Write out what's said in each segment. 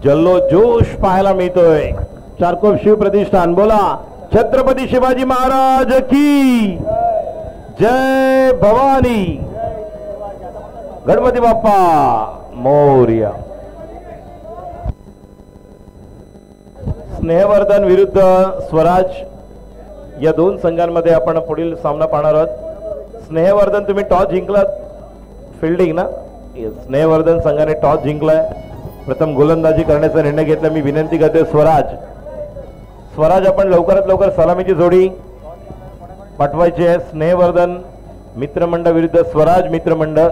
जल्लो जोश पाहायला मिळतोय. चारकोप शिव प्रतिष्ठान बोला छत्रपती शिवाजी महाराज की जय. भवानी गणपती बाप्पा मोरया. स्नेहवर्धन विरुद्ध स्वराज या दोन संघांमध्ये आपण पुढील सामना पाहणार आहोत. स्नेहवर्धन तुम्ही टॉस जिंकलात फिल्डिंग ना. स्नेहवर्धन संघाने टॉस जिंकलाय. प्रथम गोलंदाजी करण्याचा निर्णय घेतला. मी विनंती करते स्वराज आपण लवकरात लवकर सलामीची जोडी पाठवायची आहे. स्नेहवर्धन मित्रमंडळ विरुद्ध स्वराज मित्रमंडळ.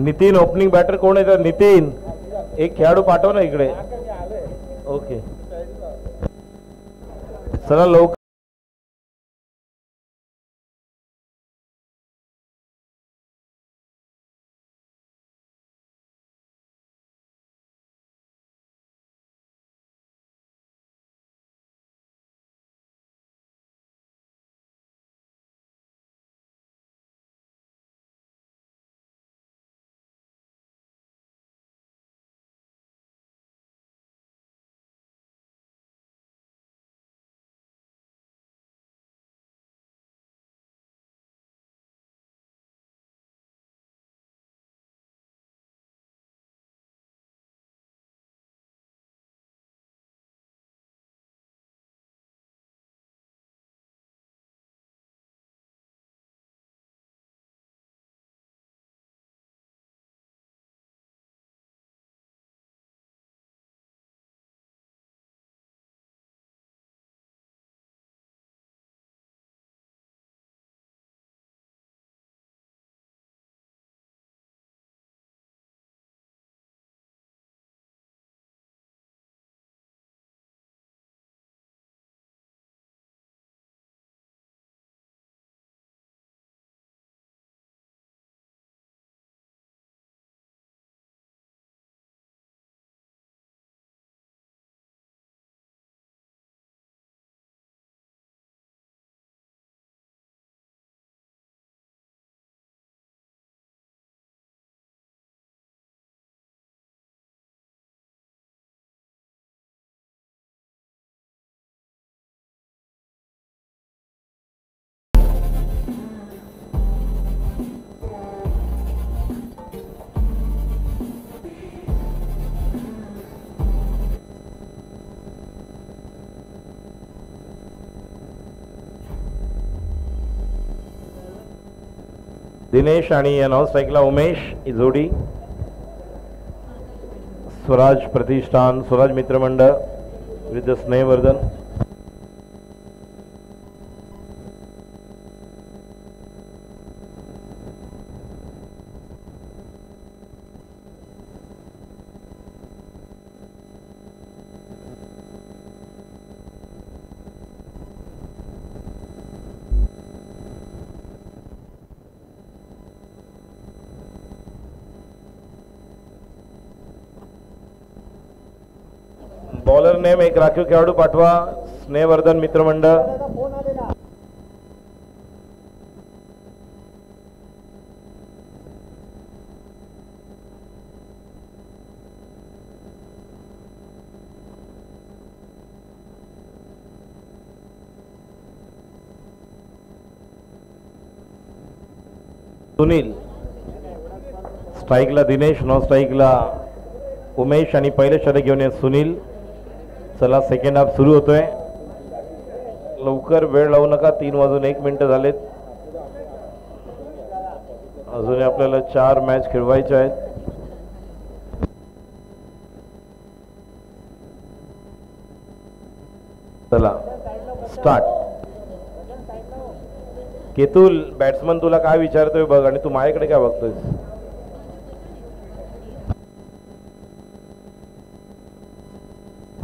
नितीन ओपनिंग बॅटर कोण आहे? तर नितीन एक खेळाडू पाठव ना इकडे. ओके चला लवकर. दिनेश आणि या नॉन स्ट्राईकला उमेश ही जोडी. स्वराज प्रतिष्ठान स्वराज मित्रमंडळ विरुद्ध स्नेहवर्धन. बॉलर नेम एक राखीव खेळाडू पाठवा. स्नेहवर्धन मित्रमंडळ. सुनील. स्ट्राईकला दिनेश, नॉन स्ट्राईकला उमेश आणि पहिले षटक घेऊन ये सुनील. चला सेकंड हाफ सुरू होतोय. लवकर वेळ लावू नका. 3 वाजून 1 मिनिट झालेत. अजूनही आपल्याला 4 मॅच खेळवायच्या आहेत. चला स्टार्ट. केतुल बॅट्समन तुला काय विचारतोय बघ आणि तू माझ्याकडे काय बघतोय.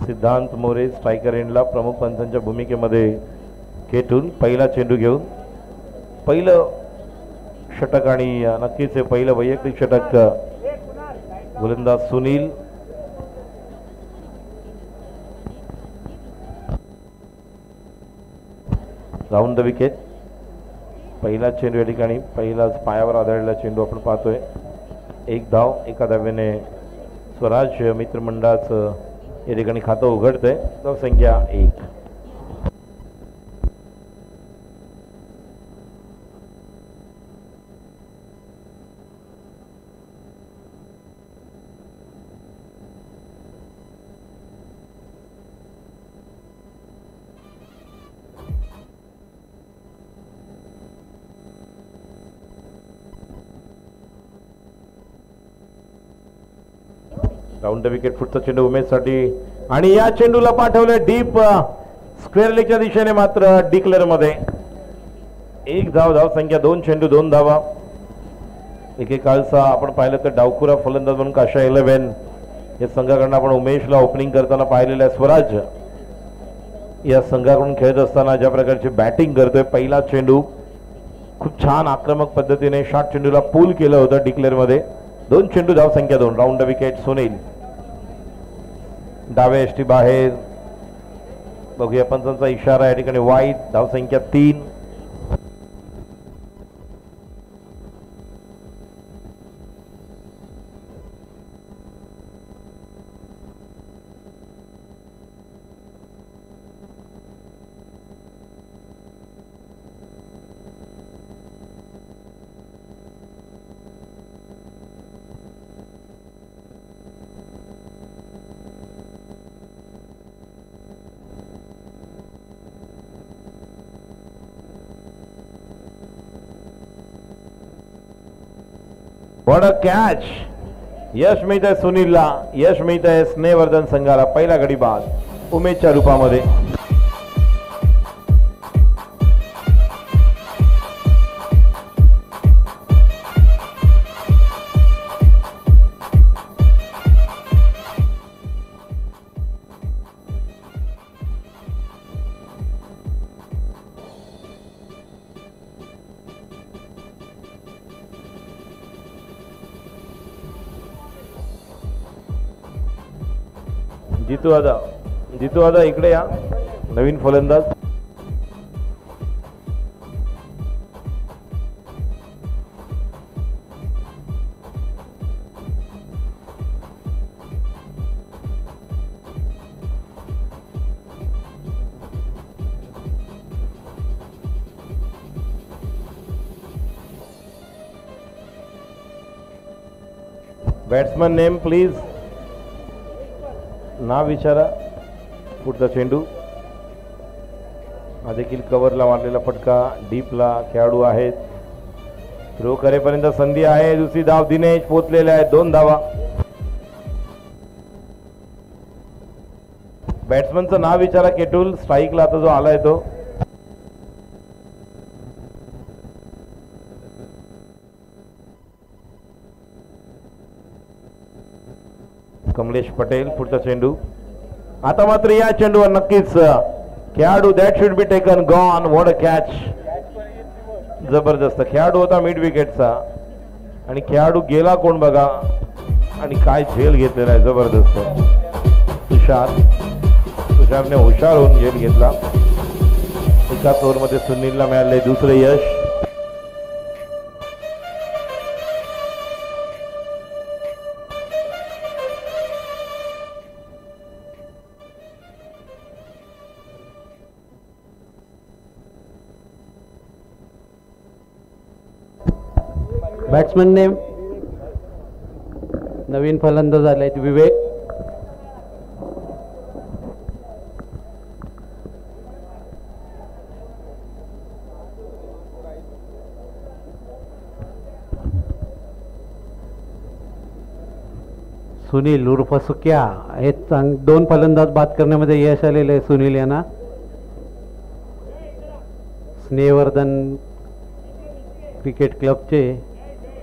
सिद्धांत मोरे स्ट्रायकर एंडला प्रमुख पंचांच्या भूमिकेमध्ये. केतुल पहिला चेंडू घेऊन पहिलं षटक आणि नक्कीच हे पहिलं वैयक्तिक षटक. गोलंदाज सुनील. Round the wicket. पहिला चेंडू या ठिकाणी पहिलाच पायावर आदळलेला चेंडू आपण पाहतोय. एक धाव एका धावेने स्वराज मित्रमंडळाचं या ठिकाणी खातं उघडतंय. धाव संख्या 1. Round the wicket. पुढचा चेंडू उमेशसाठी आणि या चेंडूला पाठवले डीप स्क्वेअर लेगच्या दिशेने मात्र डिक्लेअर मध्ये. एक धाव. धाव संख्या 2. चेंडू 2 धावा. एकेकाळचा आपण पाहिलं तर डावखुरा फलंदाज म्हणून काशा 11 या संघाकडून आपण उमेशला ओपनिंग करताना पाहिलेलं आहे. स्वराज या संघाकडून खेळत असताना ज्या प्रकारची बॅटिंग करतोय. पहिला चेंडू खूप छान आक्रमक पद्धतीने शॉर्ट चेंडूला पूल केलं होतं डिक्लेअर मध्ये. 2 चेंडू. धाव संख्या 2. Round the wicket. सुनील डावे एष्टी बाहेर. बघूया पंचांचा इशारा या ठिकाणी वाईट. धाव संख्या 3. What a catch. यश मिळत आहे सुनीलला. यश मिळत आहे स्नेहवर्धन संघाला. पहिला गडी बाद उमेशच्या रूपामध्ये. जितू दादा इकडे या. नवीन फलंदाज. Batsman name please. नाव विचारा. पुढचा चेंडू हा देखील कव्हरला मारलेला फटका. डीपला खेळाडू आहेत. थ्रो करेपर्यंत संधी आहे. दुसरी धाव. दिनेश पोचलेले आहेत. 2 धावा. बॅट्समनचं नाव विचारा. केटुल स्ट्राईकला आता जो आलाय तो. कमलेश पटेल. पुढचा चेंडू. आता मात्र या चेंडूवर नक्कीच खेळाडू. That should be taken. Gone. What a catch. जबरदस्त खेळाडू होता मिड विकेटचा आणि खेळाडू गेला कोण बघा आणि काय झेल घेतलेला आहे. जबरदस्त. तुषारने हुशार होऊन झेल घेतला. एकाच ओव्हरमध्ये सुनीलला मिळाले दुसरे यश. बॅट्समन नेम नवीन फलंदाज आले विवेक. सुनील उर्फ सुक्या हे दोन फलंदाज बाद करण्यामध्ये यश आलेले आहे सुनील यांना. स्नेहवर्धन क्रिकेट क्लबचे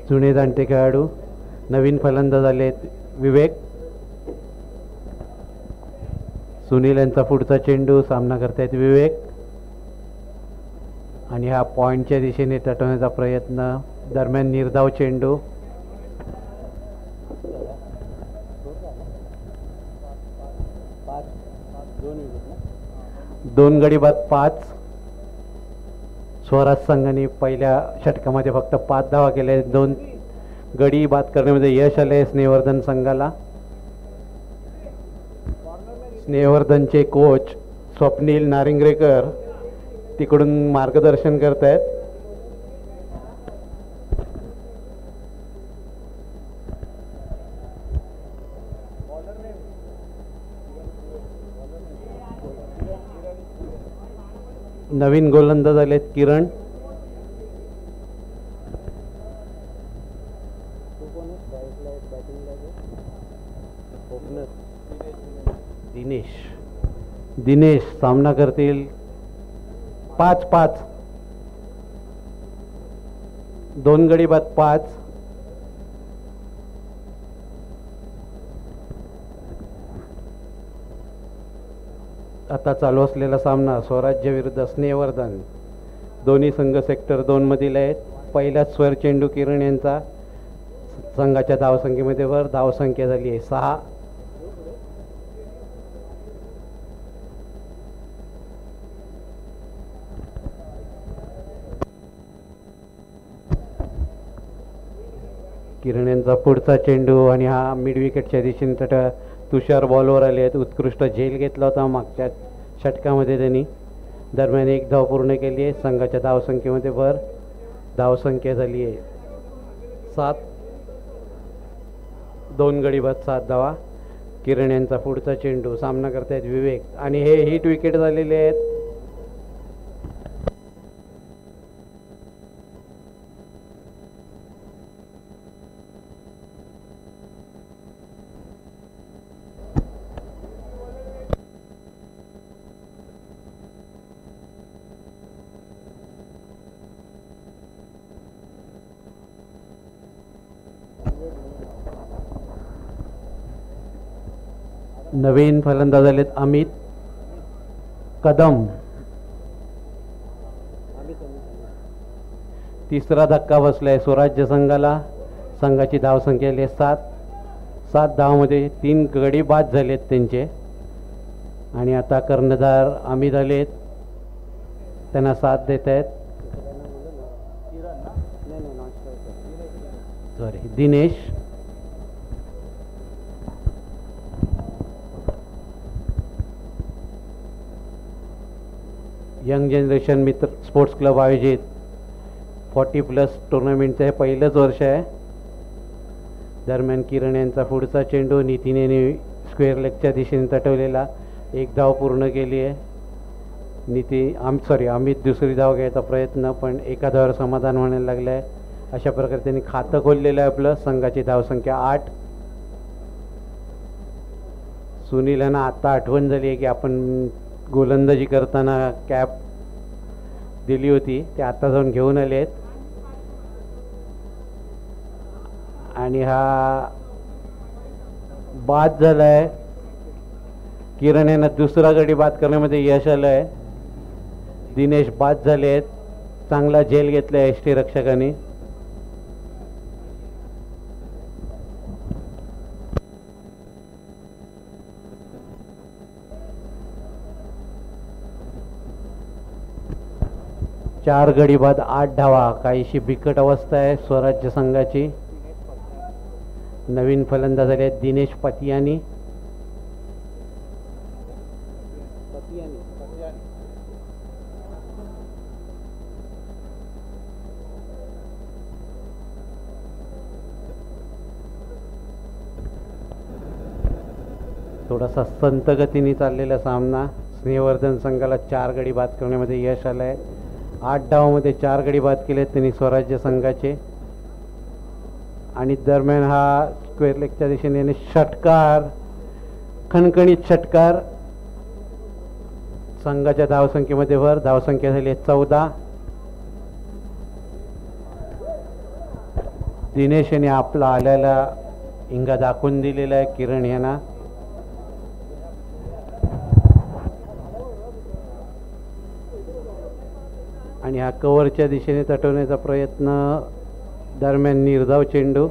जुने जाणते खेळाडू. नवीन फलंदाज आले आहेत विवेक. सुनील यांचा पुढचा चेंडू. सामना करतायत विवेक आणि हा पॉइंटच्या दिशेने तटवण्याचा प्रयत्न. दरम्यान निर्धाव चेंडू. दोन गडी बाद 5. स्वराज संघाने पहिल्या षटकामध्ये फक्त 5 धावा केल्या. 2 गडी बाद करण्यामध्ये यश आले स्नेहवर्धन संघाला. स्नेहवर्धनचे कोच स्वप्नील नारिंगरेकर तिकडून मार्गदर्शन करत आहेत. नवीन गोलंदाज आलेत किरण. दिनेश सामना करतील. 5-5. 2 गडी बाद 5. आता चालू असलेला सामना स्वराज्य विरुद्ध स्नेहवर्धन. दोन्ही संघ सेक्टर 2 मधील आहेत. पहिलाच स्वर चेंडू किरण यांचा. संघाच्या धावसंख्येमध्ये वर. धावसंख्या झाली आहे 6. किरण यांचा पुढचा चेंडू आणि हा मिड विकेटच्या दिशेने तट. तुषार बॉलवर आले आहेत. उत्कृष्ट झेल घेतला होता मागच्या षटकामध्ये त्यांनी. दरम्यान 1 धाव पूर्ण केली आहे. संघाच्या धावसंख्येमध्ये भर. धावसंख्या झाली आहे 7. 2 गडी बाद 7 धावा. किरण यांचा पुढचा चेंडू. सामना करतायत विवेक आणि हे हिट विकेट झालेले आहेत. नवीन फलंदाज आलेत अमित कदम. तिसरा धक्का बसलाय स्वराज्य संघाला. संघाची धावसंख्या आली 7 धावामध्ये 3 गडी बाद झालेत त्यांचे. आणि आता कर्णधार अमित आलेत. त्यांना साथ देत आहेत. दिनेश. यंग जनरेशन मित्र स्पोर्ट्स क्लब आयोजित 40+ टुर्नामेंटचं हे पहिलंच वर्ष आहे. दरम्यान किरण यांचा पुढचा चेंडू. नितीने स्क्वेअर लेगच्या दिशेने तटवलेला. 1 धाव पूर्ण केली आहे. अमित दुसरी धाव घ्यायचा प्रयत्न पण एका धावावर समाधान म्हणायला लागलं आहे. अशा प्रकारे त्यांनी खातं खोललेलं आहे आपलं. संघाची धावसंख्या 8. सुनील यांना आता आठवण झाली आहे की आपण गोलंदाजी करताना कॅप दिली होती. ते आता जाऊन घेऊन आले आहेत. आणि हा बाद झाला आहे. किरण यांना दुसरा गडी बाद करण्यामध्ये यश आलं आहे. दिनेश बाद झाले आहेत. चांगला झेल घेतला आहे यष्टी रक्षकांनी. चार गडी बाद 8 धावा. काहीशी बिकट अवस्था आहे स्वराज्य संघाची. नवीन फलंदाज आले दिनेश पतियानी. थोडासा संत गतीने चाललेला सामना. स्नेहवर्धन संघाला 4 गडी बाद करण्यामध्ये यश आलं आहे. 8 डावामध्ये 4 गडी बाद केलेत त्यांनी स्वराज्य संघाचे. आणि दरम्यान हा स्क्वेअर लेगच्या दिशेने षटकार, खणखणीत षटकार. संघाच्या धावसंख्येमध्ये भर. धावसंख्या झाली आहे 14. दिनेश याने आपला आल्याला इंगा दाखवून दिलेला आहे किरण यांना. आणि हा कव्हरच्या दिशेने तटवण्याचा प्रयत्न. दरम्यान निर्धाव चेंडू.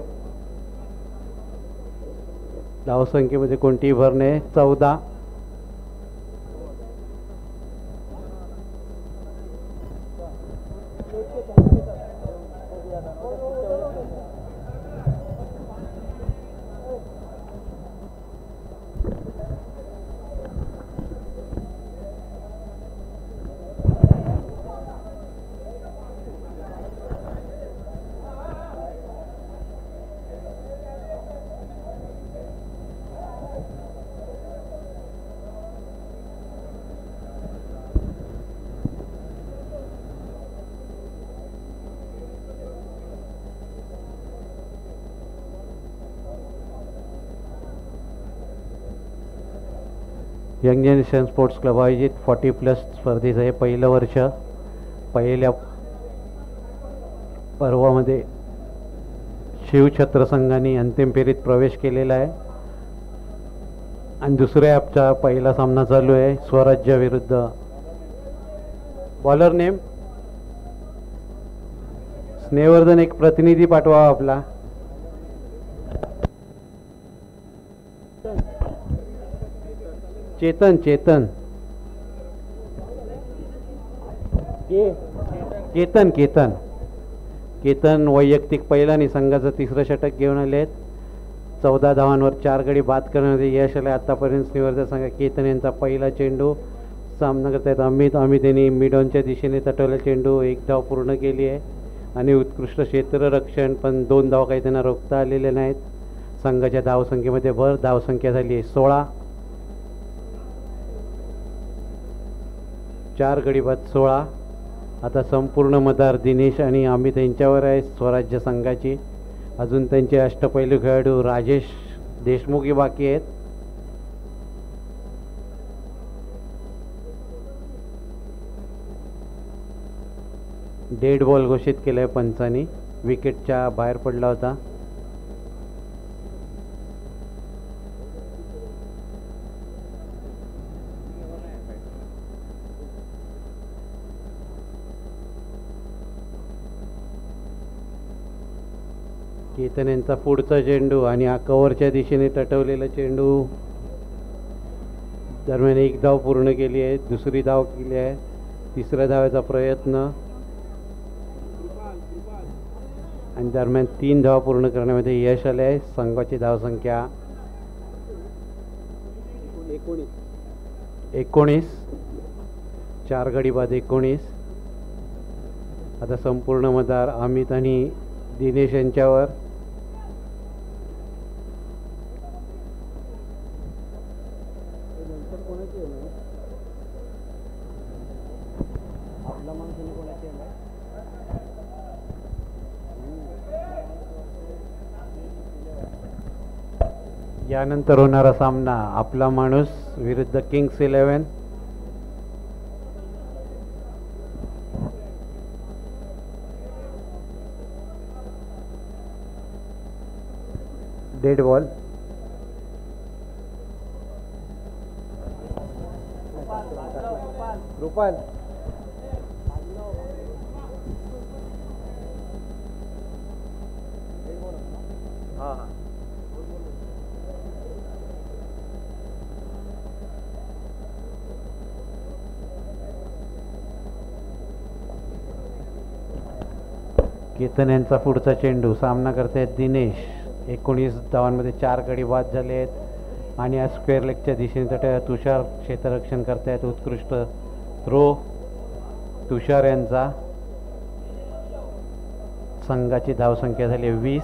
धावसंख्येमध्ये कोणतीही भर नाही. 14. यंग जनरेशन स्पोर्ट्स क्लब आयोजित 40+ स्पर्धेचं हे पहिलं वर्ष. पहिल्या पर्वामध्ये शिवछत्र संघाने अंतिम फेरीत प्रवेश केलेला आहे. आणि दुसऱ्या ॲपचा पहिला सामना चालू आहे स्वराज्य विरुद्ध. Bowler name Snehvardhan. एक प्रतिनिधी पाठवा आपला. चेतन. केतन वैयक्तिक पहिला आणि संघाचं तिसरं षटक घेऊन आले आहेत. 14 धावांवर 4 गडी बाद करण्यामध्ये यश आले आतापर्यंत स्नेहवर्धन संघ. केतन यांचा पहिला चेंडू. सामना करतायत अमित यांनी मिडॉनच्या दिशेने तटवला चेंडू. 1 धाव पूर्ण केली आहे आणि उत्कृष्ट क्षेत्ररक्षण, पण 2 धाव काही त्यांना रोखता आलेले नाहीत. संघाच्या धावसंख्येमध्ये भर. धावसंख्या झाली आहे 16. 4 गडी बाद 16. आता संपूर्ण मदार दिनेश आणि अमित यांच्यावर आहे स्वराज्य संघाची. अजून त्यांचे अष्टपैलू खेळाडू राजेश देशमुख ही बाकी आहेत. डेड बॉल घोषित केलाय पंचांनी. विकेटच्या बाहेर पडला होता. केतन यांचा पुढचा चेंडू आणि हा कव्हरच्या दिशेने तटवलेला चेंडू. दरम्यान 1 धाव पूर्ण केली आहे. दुसरी धाव केली आहे. तिसऱ्या धावाचा प्रयत्न आणि दरम्यान 3 धावा पूर्ण करण्यामध्ये यश आले आहे. संघाची धावसंख्या 19. 4 गडी बाद 19. आता संपूर्ण मदार अमित आणि दिनेश यांच्यावर. यानंतर होणारा सामना आपला माणूस विरुद्ध kings 11. Dead ball. Rupal Ketan यांचा पुढचा चेंडू. सामना करतायत दिनेश. 19 धावांमध्ये 4 गडी बाद झाले आहेत आणि या स्क्वेअर लेगच्या दिशेने तट तुषार क्षेत्ररक्षण करतायत. उत्कृष्ट थ्रो तुषार यांचा. संघाची धावसंख्या झाली 20.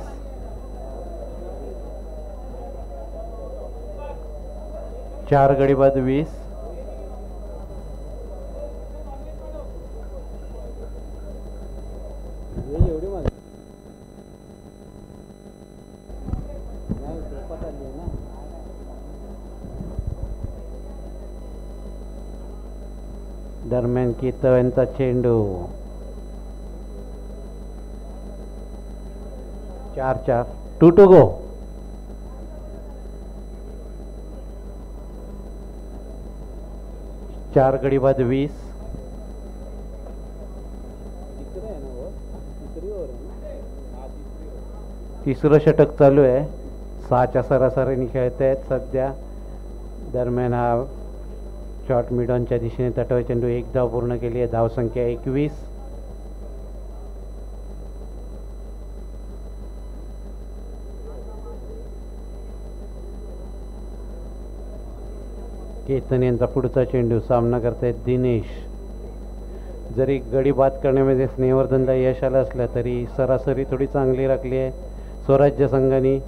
4 गडी बाद 20. दरम्यान केतव यांचा चेंडू 4-4 2 to go. चार गडी बाद 20. तिसरं षटक चालू आहे. 6च्या सरासरीने खेळत आहेत सध्या. दरम्यान हा शॉर्ट मिडॉनच्या दिशेने तटवा चेंडू 1 धाव पूर्ण केली आहे. धावसंख्या 21. केतन यांचा पुढचा चेंडू सामना करतायत दिनेश. जरी गडी बाद करण्यामध्ये स्नेहवर्धनला यश आलं असलं तरी सरासरी थोडी चांगली राखली आहे स्वराज्य संघाने.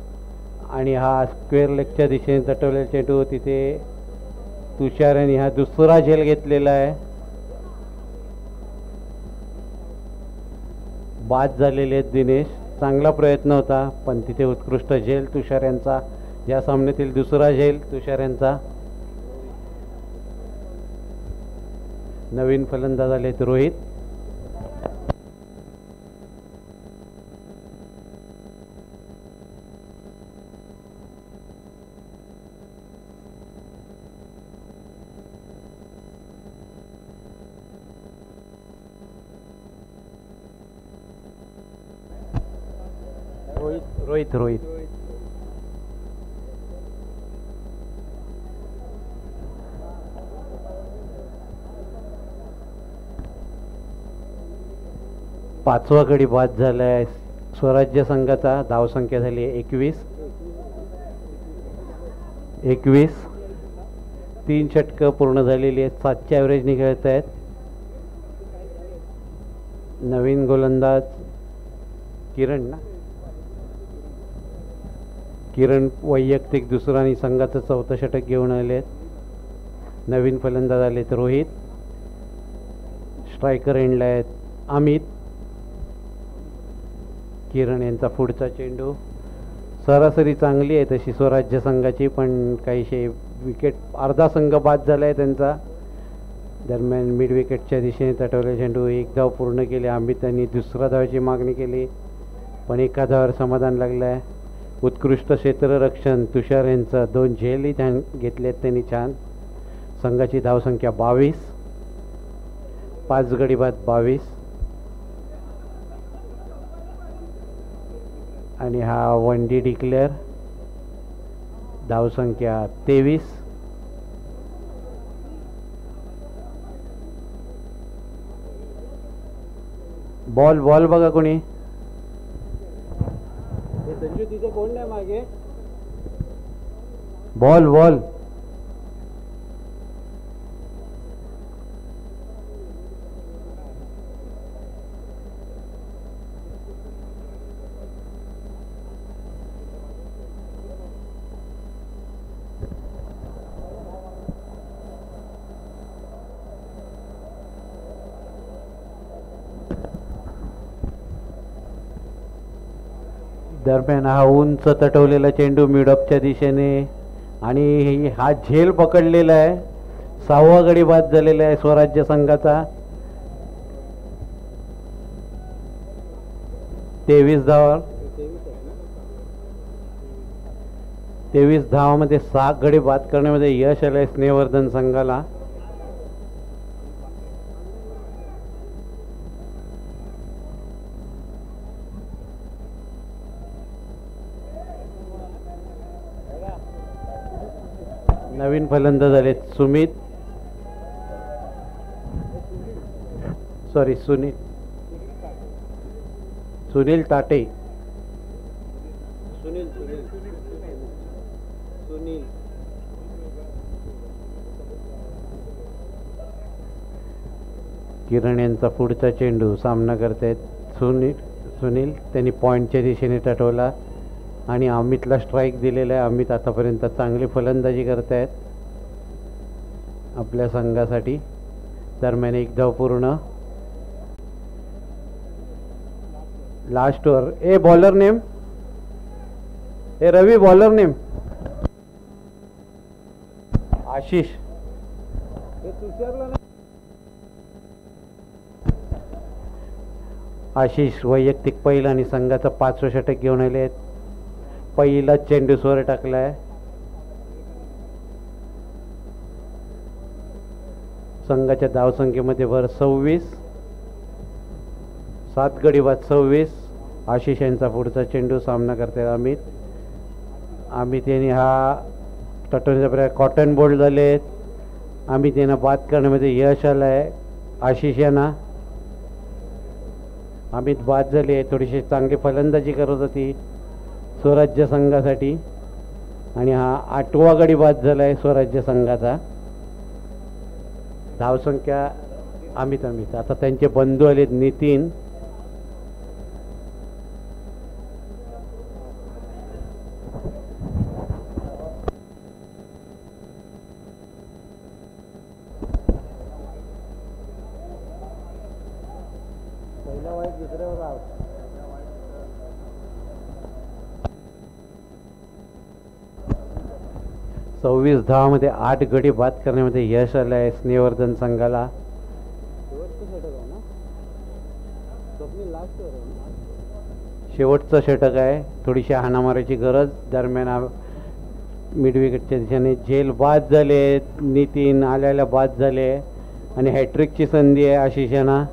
आणि हा स्क्वेअर लेगच्या दिशेने तटवलेला चेंडू तिथे तुषार यांनी हा दुसरा झेल घेतलेला आहे. बाद झालेले आहेत दिनेश. चांगला प्रयत्न होता पण तिथे उत्कृष्ट झेल तुषार यांचा. या सामन्यातील दुसरा झेल तुषार यांचा. नवीन फलंदाज आलेत रोहित. रोहित 5वा गडी बाद झालाय स्वराज्य संघाचा. धावसंख्या झाली आहे 21. 3 षटकं पूर्ण झालेली आहेत. 7च्या ॲव्हरेजने खेळत आहेत. नवीन गोलंदाज किरण वैयक्तिक दुसरा आणि संघाचं 4थं षटक घेऊन आले आहेत. नवीन फलंदाज आलेत रोहित. स्ट्रायकर एंडला आहेत अमित. किरण यांचा पुढचा चेंडू. सरासरी चांगली आहे तशी स्वराज्य संघाची पण काहीशे विकेट अर्धा संघ बाद झाला आहे त्यांचा. दरम्यान मिड विकेटच्या दिशेने तटवलेला चेंडू 1 धाव पूर्ण केली. अमित यांनी दुसऱ्या धावाची मागणी केली पण एका धावावर समाधान लागलं आहे. उत्कृष्ट क्षेत्ररक्षण तुषार यांचं. 2 झेलही घेतलेत त्यांनी छान. संघाची धावसंख्या 22. 5 गडी बाद 22. आणि हा 1 D डिक्लेअर. धावसंख्या 23. बॉल बघा कोणी. संजू तिथे कोण नाही मागे. बॉल दरम्यान हा उंच तटवलेला चेंडू मिडअपच्या दिशेने आणि हा झेल पकडलेला आहे. 6वा गडी बाद झालेला आहे स्वराज्य संघाचा. 23 धावामध्ये 6 गडी बाद करण्यामध्ये यश आलंय स्नेहवर्धन संघाला. नवीन फलंदाज झाले सुनील ताटे. किरण यांचा पुढचा चेंडू. सामना करतायत सुनील. त्यांनी पॉइंटच्या दिशेने तटवला आणि अमितला स्ट्राईक दिलेला आहे. अमित आतापर्यंत चांगली फलंदाजी करतायत आपल्या संघासाठी. दरम्यान 1 धाव पूर्ण. Last over. Bowler name. Ravi bowler name. Ashish Ashish वैयक्तिक पहिला आणि संघाचा 5वं षटक घेऊन आले आहेत. पहिला चेंडू स्वर टाकलाय. संघाच्या धावसंख्येमध्ये भर 26. 7 गडी बाद 26. आशिष यांचा पुढचा चेंडू सामना करतात अमित यांनी हा टटोनीचा प्रकार कॉटन बोल्ड झाले आहेत. अमित यांना बाद करण्यामध्ये यश आलं आहे. आशिष यांना अमित बाद झाले. थोडीशी चांगली फलंदाजी करत होती स्वराज्य संघासाठी आणि हा 8वा गडी बाद झाला आहे स्वराज्य संघाचा. धावसंख्या अमित आता त्यांचे बंधू आलेत नितीन. पहिला वाईट दुसऱ्यावर आउट. सव्वीस धावामध्ये 8 गडी बाद करण्यामध्ये यश आलं आहे स्नेहवर्धन संघाला. शेवटचं षटक आहे. थोडीशी हाणामारीची गरज. दरम्यान मिड विकेटच्या दिशेने झेल बाद झाले. नितीन आल्याला बाद झाले आणि हॅट्रिकची संधी आहे आशिष यांना.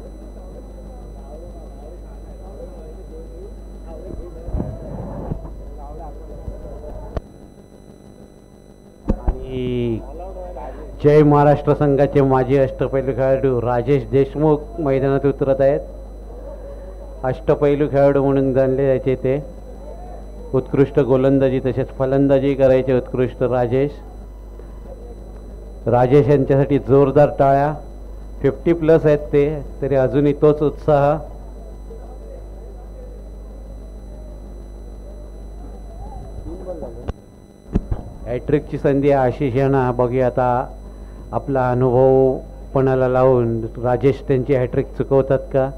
जय महाराष्ट्र संघाचे माजी अष्टपैलू खेळाडू राजेश देशमुख मैदानात उतरत आहेत. अष्टपैलू खेळाडू म्हणून जाणले जायचे ते. उत्कृष्ट गोलंदाजी तसेच फलंदाजी करायचे उत्कृष्ट राजेश यांच्यासाठी जोरदार टाळ्या. 50+ आहेत ते, तरी अजूनही तोच उत्साह. हॅट्रिकची संधी आशिष यांना. बघूया आता आपला अनुभव पणाला लावून राजेश त्यांची हॅट्रिक चुकवतात का.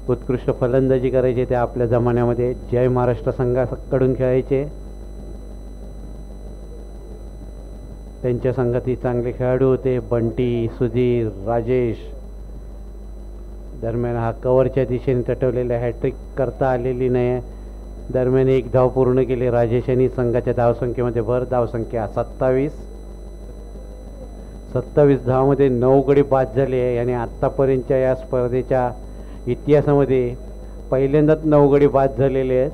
उत्कृष्ट फलंदाजी करायची ते आपल्या जमान्यामध्ये जय महाराष्ट्र संघाकडून खेळायचे. त्यांच्या संघातही चांगले खेळाडू होते. बंटी, सुधीर, राजेश. दरम्यान हा कव्हरच्या दिशेने तटवलेला हॅट्रिक करता आलेली नाही. दरम्यान 1 धाव पूर्ण केली राजेश यांनी. संघाच्या धावसंख्येमध्ये भर. धावसंख्या 27. 27 धावामध्ये 9 गडी बाद झाले आहे आणि आत्तापर्यंतच्या या स्पर्धेच्या इतिहासामध्ये पहिल्यांदाच 9 गडी बाद झालेले आहेत.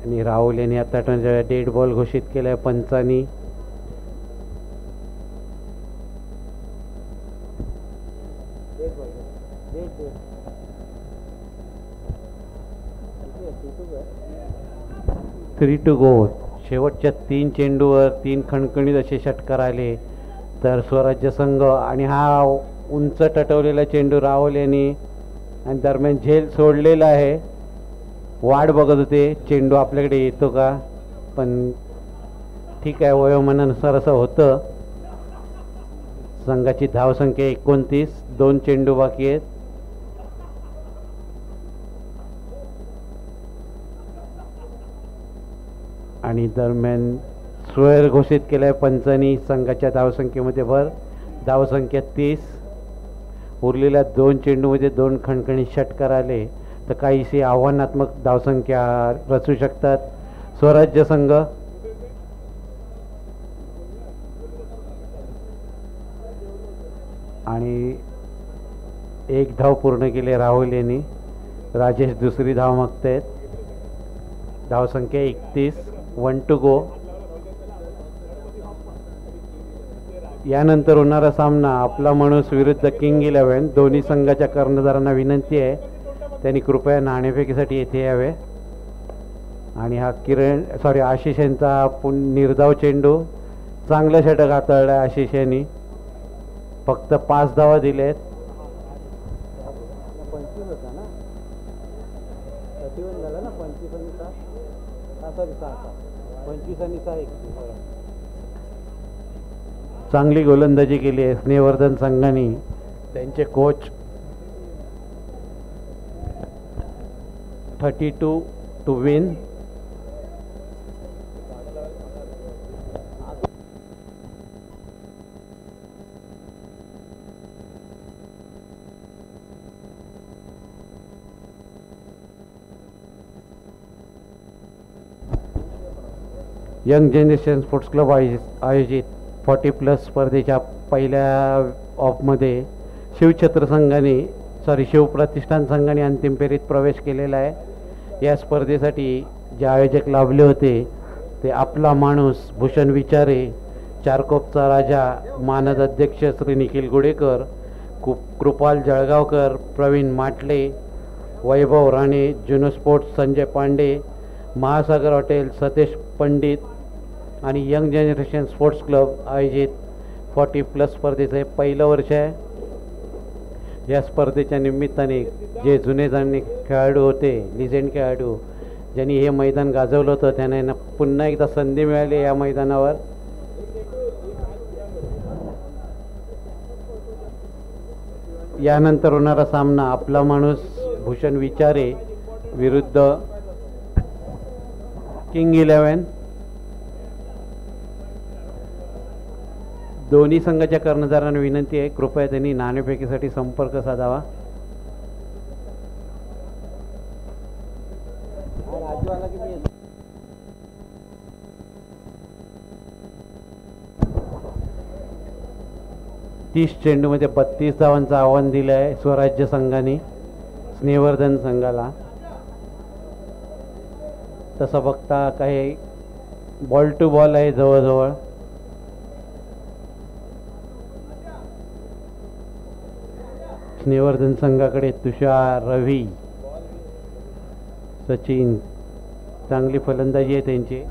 आणि राहुल यांनी आता डेड बॉल घोषित केला आहे पंचांनी. Three to go. शेवटच्या 3 चेंडूवर 3 खणखणीत असे षटकार आले तर स्वराज्य संघ. आणि हा उंच टटवलेला चेंडू राहुल यांनी आणि दरम्यान झेल सोडलेला आहे. वाट बघत होते चेंडू आपल्याकडे येतो का, पण ठीक आहे वयोमानानुसार असं होतं. संघाची धावसंख्या 29. 2 चेंडू बाकी आहेत. आणि दरम्यान स्वर घोषित केलाय पंचांनी. संघाच्या धावसंख्येमध्ये भर. धावसंख्या 30. उरलेल्या 2 चेंडूमध्ये 2 खणखणीत षटकार आले तर काहीशी आव्हानात्मक धावसंख्या रचू शकतात स्वराज्य संघ. आणि 1 धाव पूर्ण केली राहुल यांनी. राजेश दुसरी धाव मागतायत. धावसंख्या 31. 1 टू गो. यानंतर होणारा सामना आपला माणूस विरुद्ध किंग 11. दोन्ही संघाच्या कर्णधारांना विनंती आहे त्यांनी कृपया नाणेफेकीसाठी येथे यावे. आणि हा आशिष यांचा निर्धाव चेंडू. चांगलं षटक हाताळलं आशिष यांनी. फक्त 5 धावा दिलेत. 25 होता ना, 31 झाला ना. 25 आणि 6. चांगली गोलंदाजी केली आहे स्नेहवर्धन संघाने. त्यांचे coach 32 to win. Young generation sports club आयोजित 40+ स्पर्धेच्या पहिल्या ऑफमध्ये शिवप्रतिष्ठान संघाने अंतिम फेरीत प्रवेश केलेला आहे। या स्पर्धेसाठी जे आयोजक लाभले होते ते आपला माणूस भूषण विचारे, चारकोपचा राजा मानद अध्यक्ष श्री निखिल गुडेकर, कृपाल जळगावकर, प्रवीण माटले, वैभव राणे, जुनो स्पोर्ट्स संजय पांडे, महासागर हॉटेल सतेश पंडित आणि यंग जनरेशन स्पोर्ट्स क्लब आयोजित 40+ स्पर्धेचं हे पहिलं वर्ष आहे। या स्पर्धेच्या निमित्ताने जे जुने जाणे खेळाडू होते, लिजेंड खेळाडू ज्यांनी हे मैदान गाजवलं होतं, त्यांना पुन्हा एकदा संधी मिळाली या मैदानावर। यानंतर होणारा सामना आपला माणूस भूषण विचारे विरुद्ध किंग 11। दोन्ही संघाच्या कर्णधारांना विनंती आहे, कृपया त्यांनी नाणेफेकीसाठी संपर्क साधावा। तीस चेंडूमध्ये 32 धावांचं आव्हान दिलं आहे स्वराज्य संघाने स्नेहवर्धन संघाला। तसं बघता काही बॉल टू बॉल आहे जवळजवळ। स्नेहवर्धन संघाकडे तुषार, रवी, सचिन, चांगली फलंदाजी आहे त्यांची।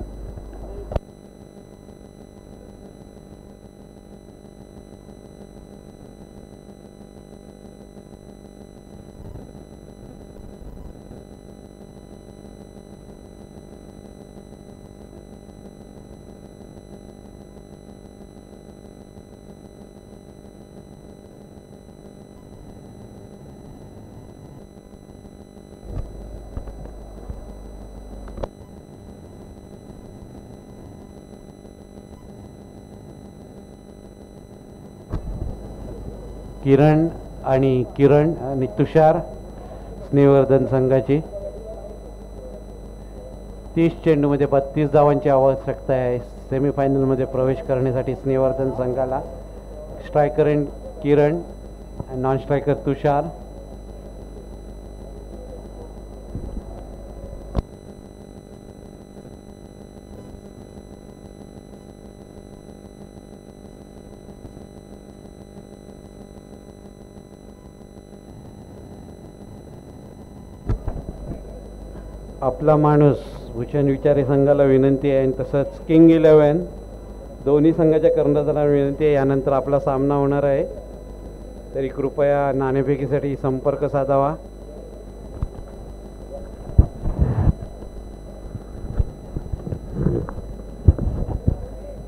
किरण आणि तुषार स्नेहवर्धन संघाची 30 चेंडूमध्ये 32 धावांची आवश्यकता आहे सेमीफायनलमध्ये प्रवेश करण्यासाठी स्नेहवर्धन संघाला। स्ट्रायकर एंड किरण, नॉन स्ट्रायकर तुषार। आपला माणूस भूषण विचारे संघाला विनंती आहे आणि तसंच किंग 11 दोन्ही संघाच्या कर्णधारांना विनंती आहे। यानंतर आपला सामना होणार आहे, तरी कृपया नाणेफेकीसाठी संपर्क साधावा।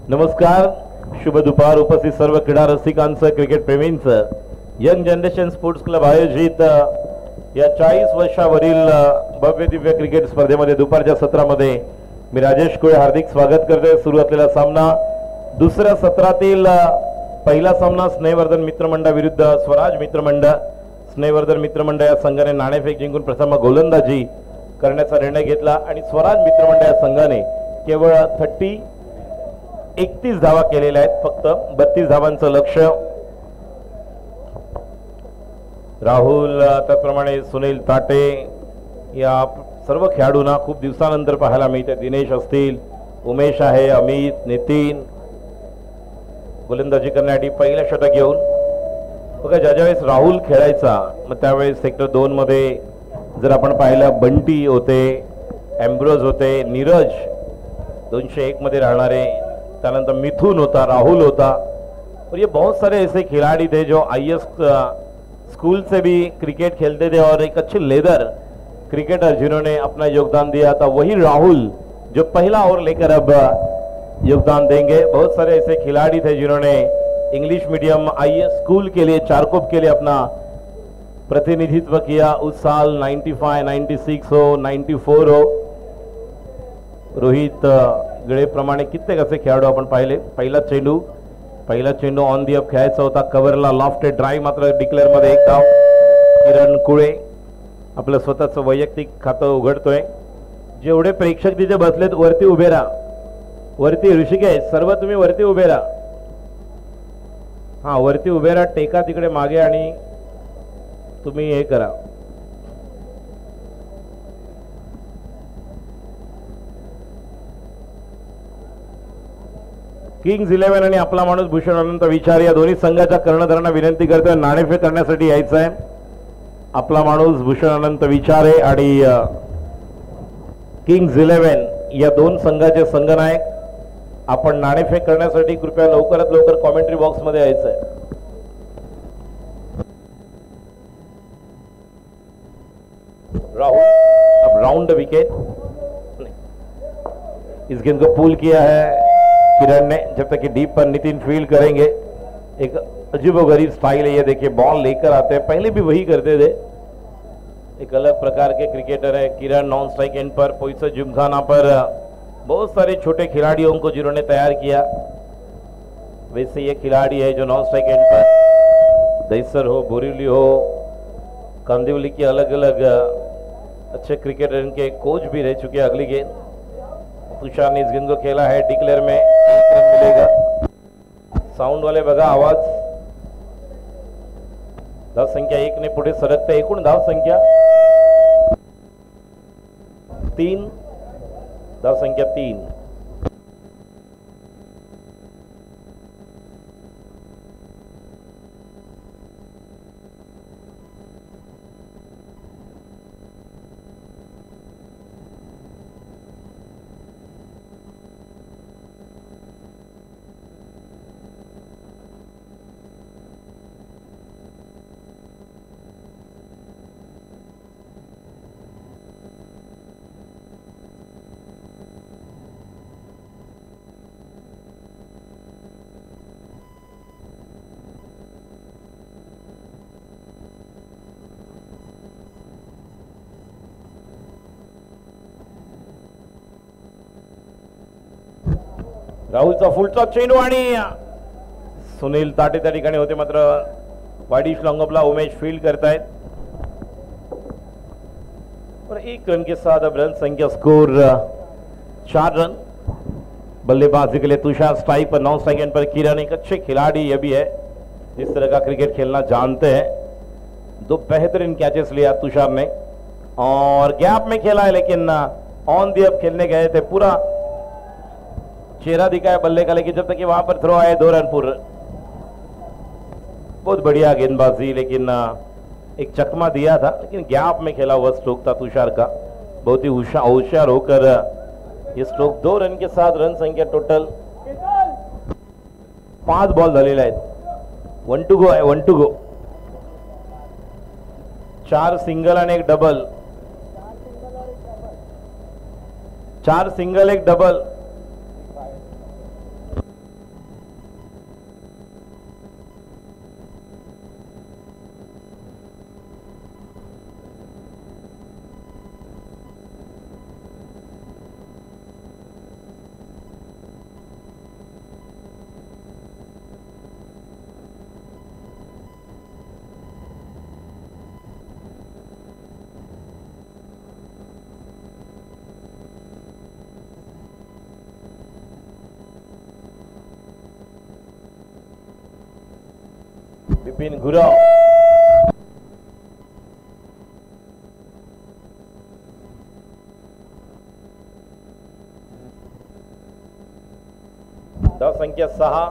नमस्कार, शुभ दुपार उपस्थित सर्व क्रीडा रसिकांचं, क्रिकेट प्रेमींचं। यंग जनरेशन स्पोर्ट्स क्लब आयोजित या 40 वर्षावरील भव्य दिव्य क्रिकेट स्पर्धेमध्ये दुपारच्या सत्रामध्ये मी राजेश कोळे हार्दिक स्वागत करतोय। सुरू असलेला सामना दुसऱ्या सत्रातील पहिला सामना स्नेहवर्धन मित्रमंडळ विरुद्ध स्वराज मित्रमंडळ। स्नेहवर्धन मित्रमंडळ या संघाने नाणेफेक जिंकून प्रथम गोलंदाजी करण्याचा निर्णय घेतला आणि स्वराज मित्रमंडळ या संघाने केवळ 31 धावा केलेल्या आहेत, फक्त 32 धावांचं लक्ष्य। राहुल, त्याचप्रमाणे सुनील ताटे या सर्व खेळाडूंना खूप दिवसानंतर पाहायला मिळते। दिनेश असतील, उमेश आहे, अमित, नितीन गोलंदाजी करण्यासाठी पहिलं षटक घेऊन। बघा, ज्यावेळेस राहुल खेळायचा मग त्यावेळेस सेक्टर 2 मध्ये जर आपण पाहिलं बंटी होते, एम्ब्रोज होते, नीरज 201 मध्ये राहणारे, त्यानंतर मिथुन होता, राहुल होता, और ये बहुत सारे ऐसे खिलाड़ी थे जो IS स्कूल से भी क्रिकेट खेलते थे और एक अच्छे लेदर क्रिकेटर जिन्होंने अपना योगदान दिया था। वही राहुल जो पहला ओवर लेकर अब योगदान देंगे। बहुत सारे ऐसे खिलाड़ी थे जिन्होंने इंग्लिश मीडियम IS स्कूल के लिए, चारकोप के लिए अपना प्रतिनिधित्व किया उस साल। 95, 96 हो, 94 हो। रोहित गळे प्रमाणे कित्येक असे खेळाडू आपण पाहिले। पहिला चेंडू ऑन दी अप खेळायचा होता, कव्हरला लॉफ्टेड ड्राइव्ह मात्र डिक्लेअर मध्ये 1 धाव। किरण कुळे आपलं स्वतःचं वैयक्तिक खातं उघडतोय। जेवढे प्रेक्षक तिथे बसलेत वरती उभे राहा, वरती ऋषिकेश, सर्व तुम्ही वरती उभे राहा. हा, वरती उभे राहा, टेका तिकडे मागे आणि तुम्ही हे करा. किंग्ज 11 आणि आपला माणूस भूषण अनंत विचार या दोन्ही संघाच्या कर्णधारांना विनंती करतोय नाणेफेक करण्यासाठी यायचं आहे. आपला माणूस भूषण अनंत विचारे आणि किंग्ज 11 या दोन संघाचे संघनायक आपण नाणेफेक करण्यासाठी कृपया लवकरात लवकर कॉमेंट्री बॉक्स मध्ये यायचं आहे. राहुल अब राउंड विकेट, इस गेंद को पुल किया है किरण ने. जब तक कि डीप पर नितिन फील्ड करेंगे. एक अजीबोगरीब स्टाइल है ये, देखिए बॉल लेकर आते हैं, पहले भी वही करते थे. एक अलग प्रकार के क्रिकेटर है किरण. नॉन स्ट्राइक एंड पर पोइसा जिमखाना पर बहुत सारे छोटे खिलाड़ियों को जिन्होंने तैयार किया, वैसे ये खिलाड़ी है जो नॉन स्ट्राइक एंड पर दहीसर हो, बोरीवली हो, कांदिवली की अलग अलग अच्छे क्रिकेटर इनके कोच भी रह चुके हैं. अगली गेंद तुषार ने इस गेंद को खेला है, डिक्लेयर में 1 रन मिलेगा. साउंड वाले बघा आवाज. धाव संख्या 1 ने पुढे सरकते. एकूण धाव संख्या 3. धाव संख्या 3. राहुलचा फुलचा चेंडू आणि सुनील ताटे त्या ठिकाणी होते, मात्र वाईडिश लॉन्गअपला उमेश फील्ड करतायत. और 1 रन के साथ अब रन संख्या स्कोर 4 रन. बल्लेबाजी के लिए तुषार स्ट्राइक पर, नॉन स्ट्राइक एंड पर किरण. एक अच्छे खिलाड़ी ये भी है, जिस तरह का क्रिकेट खेलना जानते हैं. 2 बेहतरीन कैचेस लिया तुषार ने और गैप में खेला है, लेकिन ऑन दी अब खेलने गए थे, पूरा चेहरा दिखाया बल्ले का, लेकिन जब तक कि वहां पर थ्रो आए 2 रन पूर्ण. बहुत बढ़िया गेंदबाजी, लेकिन एक चकमा दिया था, लेकिन गैप में खेला हुआ स्ट्रोक था तुषार का. बहुत ही होशियार होकर ये स्ट्रोक. 2 रन के साथ रन संख्या टोटल 5 बॉल झालेले आहेत. 1 टू गो आहे, 1 टू गो. 4 सिंगल आणि 1 double. 4 single 1 double. Vipin Gurav. धाव संख्या 6.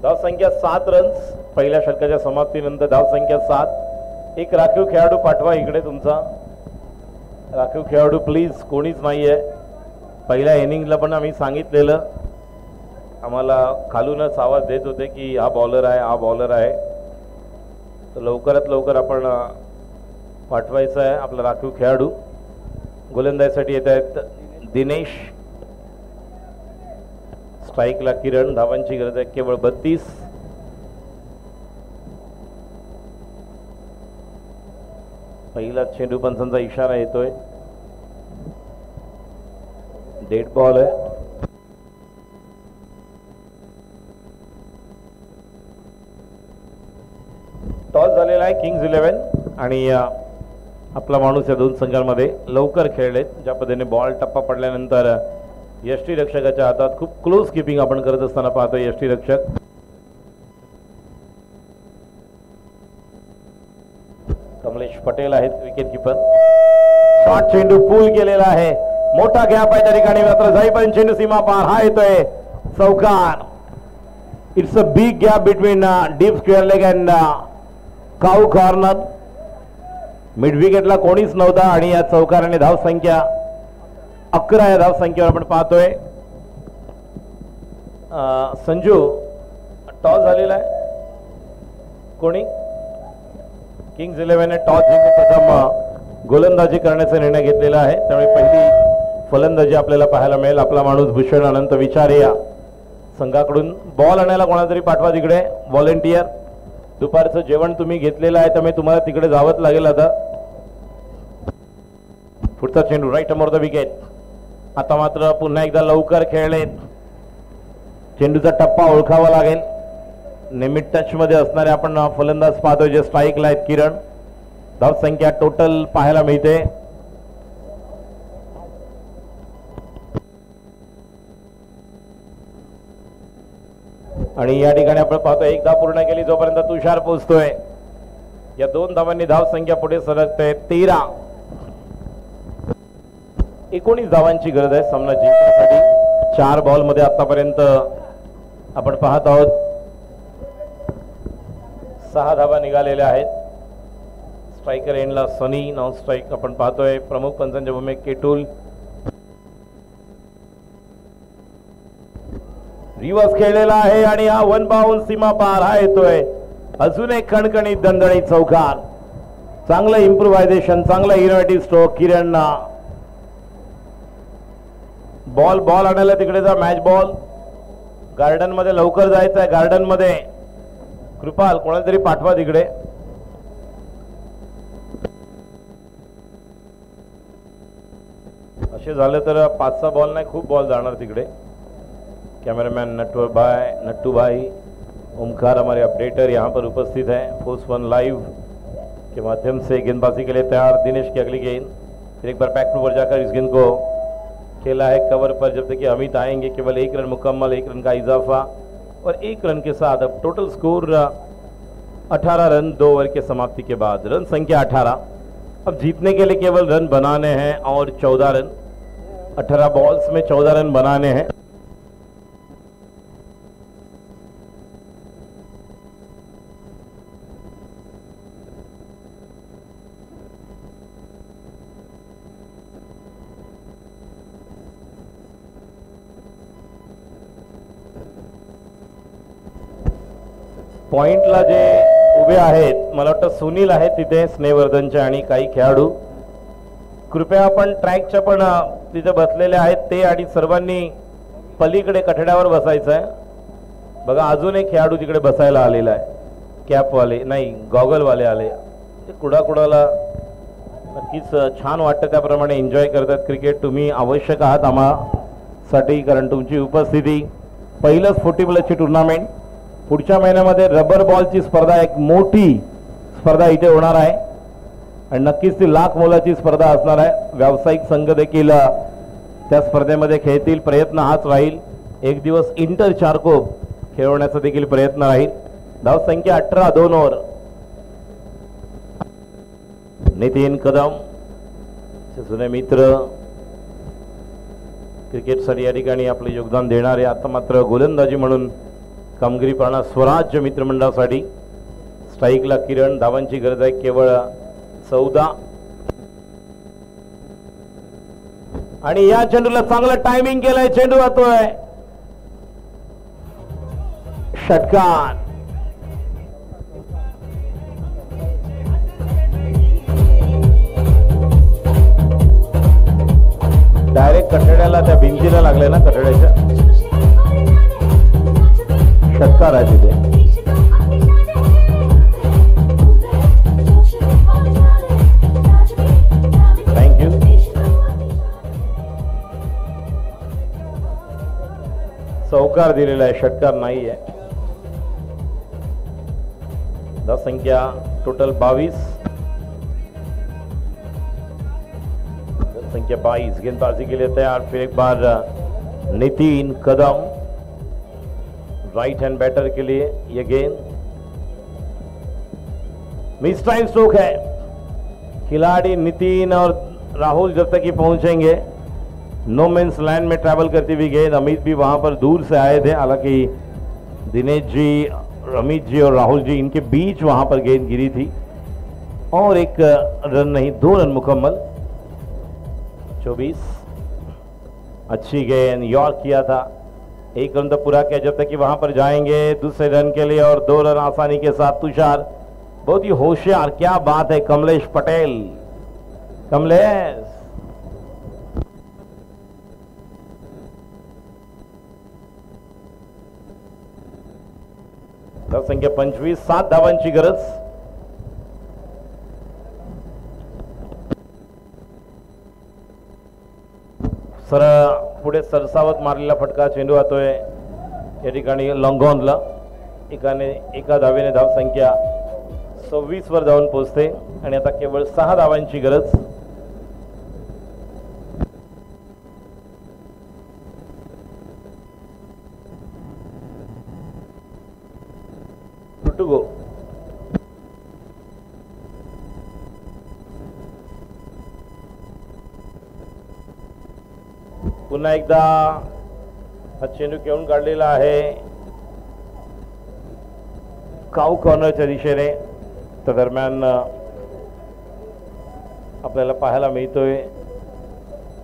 धाव संख्या 7 रन्स. पहिल्या षटकाच्या समाप्तीनंतर धाव संख्या 7. एक राखीव खेळाडू पाठवा इकडे. तुमचा राखीव खेळाडू प्लीज. कोणीच नाहीये. पहिल्या इनिंगला पण आम्ही सांगितलेलं, आम्हाला खालूनच आवाज देत होते की हा बॉलर आहे, हा बॉलर आहे. तर लवकरात लवकर आपण पाठवायचं आहे आपला राखीव खेळाडू. गोलंदाजीसाठी येत आहेत दिनेश. स्ट्राईकला किरण. धावांची गरज आहे केवळ 32. पहिला चेंडू पंचांचा इशारा येतोय. डेड बॉल आहे. टॉस झालेला आहे किंग्ज 11 आणि आपला माणूस या दोन संघांमध्ये लवकर खेळलेत. ज्या पद्धतीने बॉल टप्पा पडल्यानंतर यष्टीरक्षकाच्या हातात खूप क्लोज किपिंग आपण करत असताना पाहतो. यष्टीरक्षक कमलेश पटेल आहेत विकेट किपर. शॉट चेंडू पूल केलेला आहे. मोठा गॅप आहे त्या ठिकाणी मात्र जाईपर्यंत चेंडू सीमा पार. हा येतोय चौकार. It's a big gap between deep square leg and cow corner. Mid विकेटला कोणीच नव्हता आणि या चौकाराने धाव संख्या 11 या धाव संख्येवर आपण पाहतोय. संजू टॉस झालेला आहे. कोणी किंग्ज 11 ने टॉस जिंकून प्रथम गोलंदाजी करण्याचा निर्णय घेतलेला आहे. त्यामुळे पहिली फलंदाजी आपल्याला पाहायला मिळेल. आपला माणूस भूषण अनंत विचारे या संघाकडून बॉल आणायला कोणाला तरी पाठवा तिकडे. व्हॉलेंटियर दुपारचं जेवण तुम्ही घेतलेलं आहे त्यामुळे तुम्हाला तिकडे जावंच लागेल. आता पुढचा चेंडू राईट अमोर द विकेट. आता मात्र पुन्हा एकदा लवकर खेळले. चेंडूचा टप्पा ओळखावा लागेल. नेहमी टच मध्ये असणारे आपण फलंदाज पाहतोय जे स्ट्राईकला आहेत किरण. धाव संख्या टोटल पाहायला मिळते. आणि या ठिकाणी आपण पाहतो एक धाव पूर्ण केली जोपर्यंत तुषार पोहोचतोय. या दोन धावांनी धाव संख्या पुढे सरकते. 13 19 धावांची गरज आहे सामना जिंकण्यासाठी. 4 बॉल मध्ये आतापर्यंत आपण पाहत आहोत 6 धावा निघालेल्या आहेत. स्ट्रायकर एंडला सनी. नॉन स्ट्राईक आपण पाहतोय प्रमुख पंचांच्या भूमिकेत केटूल. रिवर्स खेळलेला आहे आणि हा वन बाउंड सीमा पार. हा येतोय अजून एक खणखणीत दणदणीत चौकार. चांगलं इम्प्रोव्हायझेशन, चांगला इनोव्हेटिव्ह स्ट्रोक किरण. बॉल आणायला तिकडे जा. मॅच बॉल गार्डन मध्ये लवकर जायचं आहे. गार्डन मध्ये कृपाल कोणाला तरी पाठवा तिकडे. असे झाले तर 5-6 बॉल नाही खूप बॉल जाणार तिकडे. कैमरामैन नट्टू भाई ओमकार हमारे अपडेटर यहाँ पर उपस्थित हैं. फोर्स 1 लाइव के माध्यम से गेंदबाजी के लिए तैयार. दिनेश की अगली गेंद. फिर एक बार बैक पर जाकर इस गेंद को खेला है कवर पर. जब तक कि अमित आएंगे केवल 1 रन मुकम्मल. 1 रन का इजाफा और 1 रन के साथ अब टोटल स्कोर 18 रन 2 ओवर के समाप्ति के बाद. रन संख्या 18. अब जीतने के लिए केवल रन बनाने हैं और 14 रन. 18 बॉल्स में 14 रन बनाने हैं. पॉइंटला जे उभे आहेत मला वाटतं सुनील आहेत तिथे स्नेहवर्धनचे आणि काही खेळाडू. कृपया आपण ट्रॅकच्या पण तिथे बसलेले आहेत ते आणि सर्वांनी पलीकडे कठड्यावर बसायचं आहे. बघा अजून एक खेळाडू तिकडे बसायला आलेला आहे. कॅपवाले नाही गॉगलवाले आले. ते कुडाकुडाला नक्कीच छान वाटतं. त्याप्रमाणे एन्जॉय करतात क्रिकेट. तुम्ही आवश्यक आहात आम्हासाठी कारण तुमची उपस्थिती. पहिलंच 40 प्लसची टुर्नामेंट. पुढच्या महिन्यामध्ये रबर बॉलची स्पर्धा एक मोठी स्पर्धा इथे होणार आहे आणि नक्कीच ती लाख मोलाची स्पर्धा असणार आहे. व्यावसायिक संघ देखील त्या स्पर्धेमध्ये खेळतील. प्रयत्न हाच राहील. एक दिवस इंटर चारकोप खेळवण्याचा देखील प्रयत्न राहील. धाव संख्या 18 2 ओव्हर. नितीन कदम जुने मित्र क्रिकेटसाठी या ठिकाणी आपले योगदान देणारे. आता मात्र गोलंदाजी म्हणून कामगिरी पाहणार स्वराज्य मित्रमंडळासाठी. स्ट्राईकला किरण. धावांची गरज आहे केवळ 14. आणि या चेंडूला चांगलं टायमिंग केलंय. चेंडू जातोय षटकार. डायरेक्ट कठड्याला त्या भिंतीला लागले ना कठड्याच्या. षटकार आहे तिथे. थँक्यू. चौकार दिलेला आहे षटकार नाही आहे. संख्या टोटल 22, संख्या 22। गेंदबाजी के लिए तैयार, फिर एक बार Nitin Kadam right hand batter के लिए यह गेंद मिस टाइम स्ट्रोक है। खिलाड़ी नितिन और राहुल जब तक ही पहुंचेंगे, नो मेंस लैंड में ट्रैवल करती हुई गेंद। अमित भी वहां पर दूर से आए थे, हालांकि दिनेश जी, अमित जी और राहुल जी इनके बीच वहां पर गेंद गिरी थी और एक रन नहीं, 2 रन मुकम्मल। 24, अच्छी गेंद यॉर्क किया था, 1 रन तो पूरा किया। जब तक कि वहां पर जाएंगे दूसरे रन के लिए और 2 रन आसानी के साथ। तुषार बहुत ही होशियार, क्या बात है कमलेश पटेल। कमलेश संख्या 25, 7 धावांची गरज। पुढे सरसावत मारलेला फटका चेंडू जातोय या ठिकाणी लॉंगॉनला। एका धावेने धावसंख्या 26 वर जाऊन पोहोचते आणि आता केवळ 6 धावांची गरज। To go. पुन्हा एकदा हा चेंडू घेऊन काढलेला आहे काऊ कॉर्नरच्या दिशेने। त्या दरम्यान आपल्याला पाहायला मिळतोय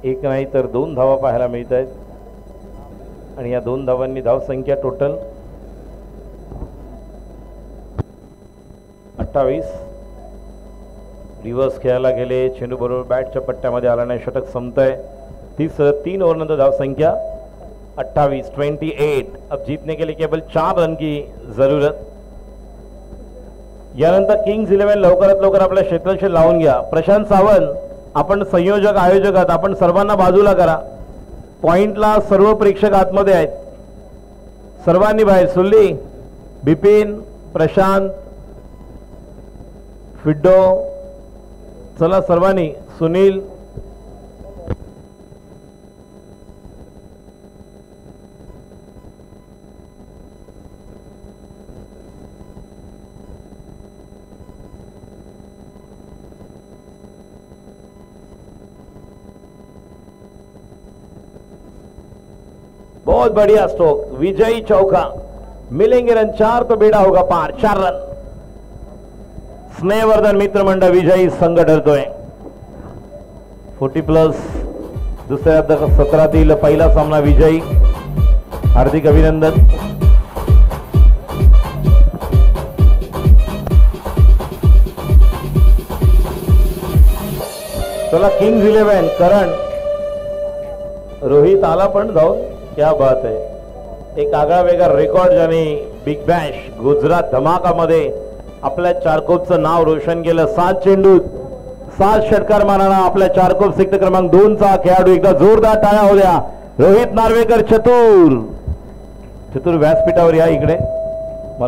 1 नाही तर 2 धावा पाहायला मिळत आहेत आणि या 2 धावांनी धावसंख्या टोटल 28। रिव्हर्स खेळायला गेले, चेंडू बरोबर बॅटच्या पट्ट्यामध्ये आला नाही, षटक संपतंय। 3 ओवर नंतर धावसंख्या 28, 28। अब जीतने के लिए केवल 4 रन की जरूरत। यानंतर किंग्स 11 लवकरात लवकर आपल्या क्षेत्राशी लावून घ्या। प्रशांत सावंत, आपण संयोजक आयोजक आहात, आपण सर्वांना बाजूला करा। पॉइंटला सर्व प्रेक्षक आतमध्ये आहेत, सर्वांनी बाहेर। सुल्ली, बिपिन, प्रशांत, फिड्डो, चला सर्वांनी। सुनील, बहुत बढ़िया स्ट्रोक, विजयी चौका। मिलेंगे रन 4 तो बेड़ा होगा पार। 4 रन। स्नेहवर्धन मित्र मंडळ विजयी संघ ठरतोय। 40+ दुसऱ्या सत्रातील पहिला सामना विजयी, हार्दिक अभिनंदन। चला किंग्स 11 करण, रोहित आला पण जाऊन, क्या बात है। एक आगळा वेगळा रेकॉर्ड ज्याने बिग बॅश गुजरात धमाकामध्ये आपल्या चारकोपचं नाव रोशन केलं। 7 चेंडूत 7 षटकार मारणारा आपल्या चारकोप सेक्टर क्रमांक 2 चा खेळाडू, एकदा जोरदार टाळ्या होऊ द्या। रोहित नार्वेकर चतुर व्यासपीठावर या इकडे।